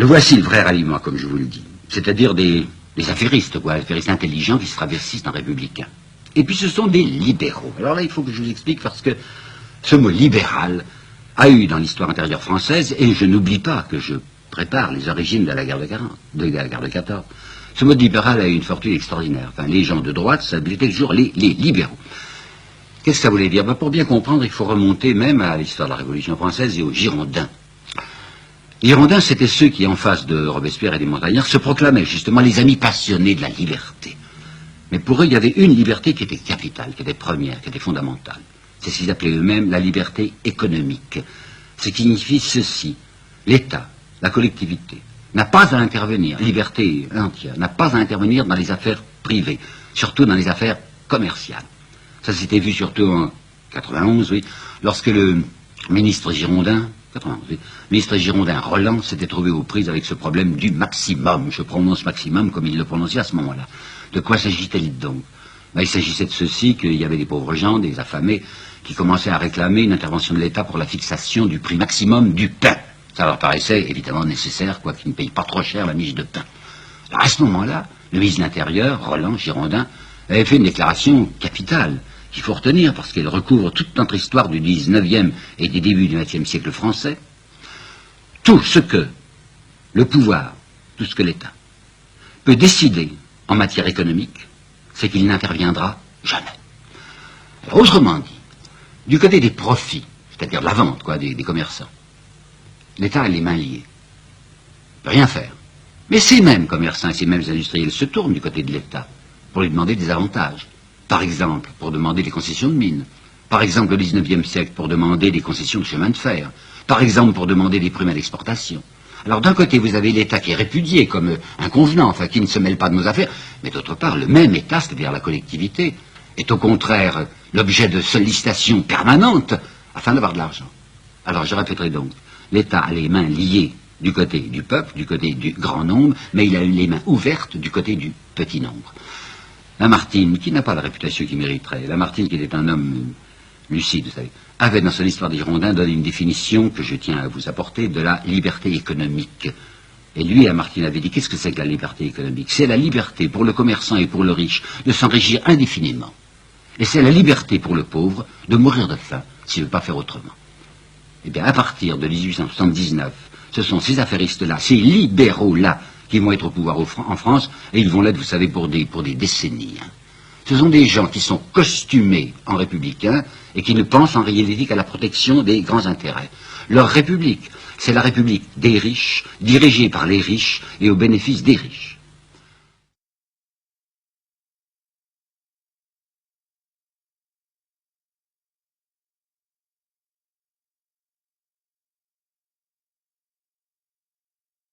voici le vrai ralliement, comme je vous le dis. C'est-à-dire des affairistes, quoi, affairistes intelligents qui se travestissent en républicains. Et puis ce sont des libéraux. Alors là, il faut que je vous explique parce que ce mot libéral a eu dans l'histoire intérieure française, et je n'oublie pas que je prépare les origines de la guerre de 14. Ce mot libéral a eu une fortune extraordinaire. Enfin, les gens de droite, ça était toujours les libéraux. Qu'est-ce que ça voulait dire? Pour bien comprendre, il faut remonter même à l'histoire de la Révolution française et aux Girondins. Les Girondins, c'était ceux qui, en face de Robespierre et des Montagnards, se proclamaient justement les amis passionnés de la liberté. Mais pour eux, il y avait une liberté qui était capitale, qui était première, qui était fondamentale. C'est ce qu'ils appelaient eux-mêmes la liberté économique. Ce qui signifie ceci: l'État, la collectivité, n'a pas à intervenir, liberté entière, n'a pas à intervenir dans les affaires privées, surtout dans les affaires commerciales. Ça s'était vu surtout en 91, oui, lorsque le ministre girondin, Roland, s'était trouvé aux prises avec ce problème du maximum. Je prononce maximum comme il le prononçait à ce moment-là. De quoi s'agissait-il donc? Il s'agissait de ceci, qu'il y avait des pauvres gens, des affamés, qui commençaient à réclamer une intervention de l'État pour la fixation du prix maximum du pain. Ça leur paraissait évidemment nécessaire, quoiqu'ils ne payent pas trop cher la miche de pain. Alors à ce moment-là, le ministre de l'Intérieur, Roland Girondin, avait fait une déclaration capitale qu'il faut retenir parce qu'elle recouvre toute notre histoire du 19e et du début du 20e siècle français. Tout ce que le pouvoir, tout ce que l'État peut décider en matière économique, c'est qu'il n'interviendra jamais. Alors, autrement dit, du côté des profits, c'est-à-dire de la vente, quoi, des commerçants, l'État a les mains liées. Il ne peut rien faire. Mais ces mêmes commerçants et ces mêmes industriels se tournent du côté de l'État pour lui demander des avantages. Par exemple, pour demander des concessions de mines. Par exemple, au 19e siècle, pour demander des concessions de chemin de fer. Par exemple, pour demander des primes à l'exportation. Alors d'un côté, vous avez l'État qui est répudié comme inconvenant, enfin qui ne se mêle pas de nos affaires, mais d'autre part, le même État, c'est-à-dire la collectivité, est au contraire l'objet de sollicitations permanentes afin d'avoir de l'argent. Alors je répéterai donc, l'État a les mains liées du côté du peuple, du côté du grand nombre, mais il a eu les mains ouvertes du côté du petit nombre. Lamartine, qui n'a pas la réputation qu'il mériterait, Lamartine, qui était un homme lucide, vous savez, avait dans son histoire des Girondins donné une définition que je tiens à vous apporter de la liberté économique. Et lui, Lamartine, avait dit, qu'est-ce que c'est que la liberté économique? C'est la liberté pour le commerçant et pour le riche de s'enrichir indéfiniment. Et c'est la liberté pour le pauvre de mourir de faim s'il ne veut pas faire autrement. Eh bien, à partir de 1879, ce sont ces affairistes-là, ces libéraux-là, qui vont être au pouvoir en France, et ils vont l'être, vous savez, pour des décennies. Ce sont des gens qui sont costumés en républicains et qui ne pensent en réalité qu'à la protection des grands intérêts. Leur république, c'est la république des riches, dirigée par les riches et au bénéfice des riches.